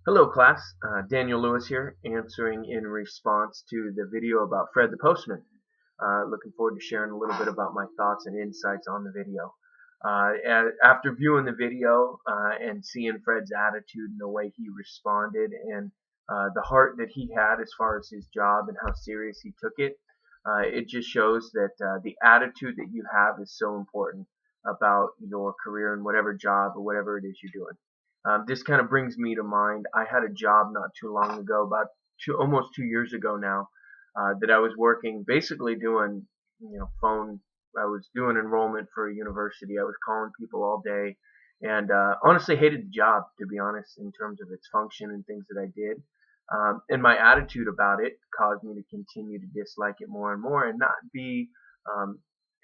Hello class, Daniel Lewis here, answering in response to the video about Fred the Postman. Looking forward to sharing a little bit about my thoughts and insights on the video. After viewing the video and seeing Fred's attitude and the way he responded and the heart that he had as far as his job and how serious he took it, it just shows that the attitude that you have is so important about your career and whatever job or whatever it is you're doing. This kind of brings me to mind, I had a job not too long ago, about almost 2 years ago now, that I was working, basically doing, phone. I was doing enrollment for a university. I was calling people all day, and honestly hated the job, to be honest, in terms of its function and things that I did. And my attitude about it caused me to continue to dislike it more and more, and not be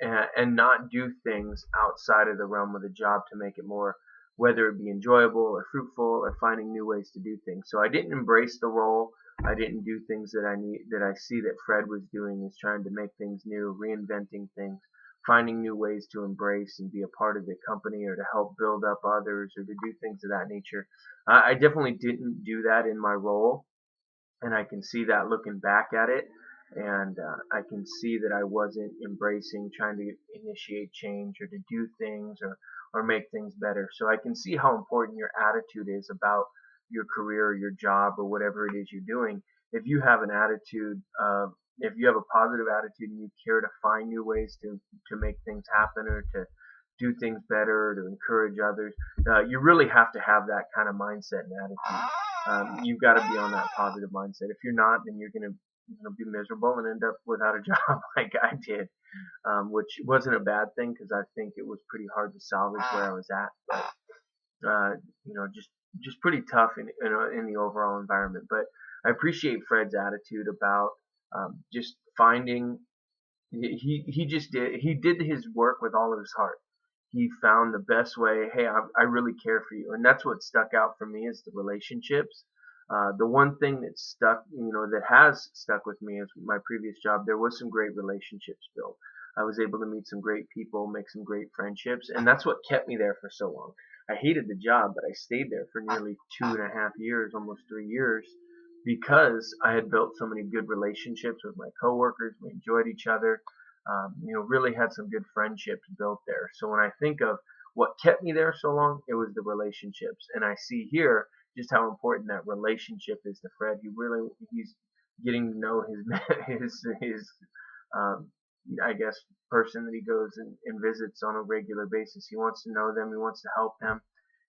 and not do things outside of the realm of the job to make it more, whether it be enjoyable or fruitful or finding new ways to do things. So I didn't embrace the role. I didn't do things that I see that Fred was doing, is trying to make things new, reinventing things, finding new ways to embrace and be a part of the company or to help build up others or to do things of that nature. I definitely didn't do that in my role, and I can see that looking back at it, and I can see that I wasn't embracing trying to initiate change or to do things or make things better. So I can see how important your attitude is about your career or your job or whatever it is you're doing. If you have an attitude of, if you have a positive attitude and you care to find new ways to make things happen or to do things better or to encourage others, you really have to have that kind of mindset and attitude. You've got to be on that positive mindset. If you're not, then you're going to be miserable and end up without a job like I did, which wasn't a bad thing because I think it was pretty hard to salvage where I was at, but just pretty tough in the overall environment. But I appreciate Fred's attitude about just finding. He did his work with all of his heart. He found the best way. Hey, I really care for you, and that's what stuck out for me is the relationships. The one thing that stuck, that has stuck with me is my previous job. There was some great relationships built. I was able to meet some great people, make some great friendships, and that's what kept me there for so long. I hated the job, but I stayed there for nearly 2.5 years, almost 3 years, because I had built so many good relationships with my coworkers. We enjoyed each other. Really had some good friendships built there. So when I think of what kept me there so long, it was the relationships, and I see here just how important that relationship is to Fred. He's getting to know his his I guess person that he goes and visits on a regular basis. He wants to know them. He wants to help them.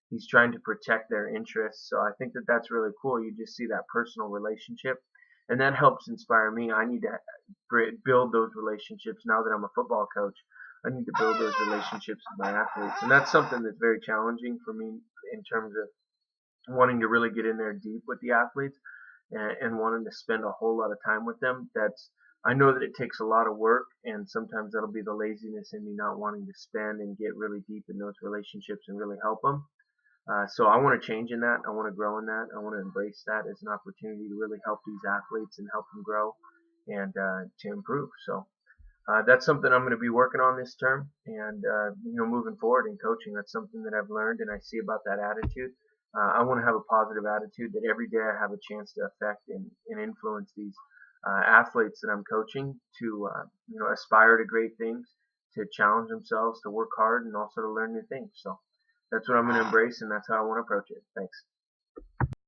He's trying to protect their interests. So I think that that's really cool. You just see that personal relationship, and that helps inspire me. I need to build those relationships now that I'm a football coach. I need to build those relationships with my athletes, and that's something that's very challenging for me in terms of wanting to really get in there deep with the athletes and wanting to spend a whole lot of time with them. I know that it takes a lot of work, and sometimes that'll be the laziness in me not wanting to spend and get really deep in those relationships and really help them. So I want to change in that. I want to grow in that. I want to embrace that as an opportunity to really help these athletes and help them grow and to improve. So that's something I'm going to be working on this term, and moving forward in coaching, that's something that I've learned and I see about that attitude. I want to have a positive attitude that every day I have a chance to affect and influence these athletes that I'm coaching to aspire to great things, to challenge themselves, to work hard, and also to learn new things. So that's what I'm going to embrace, and that's how I want to approach it. Thanks.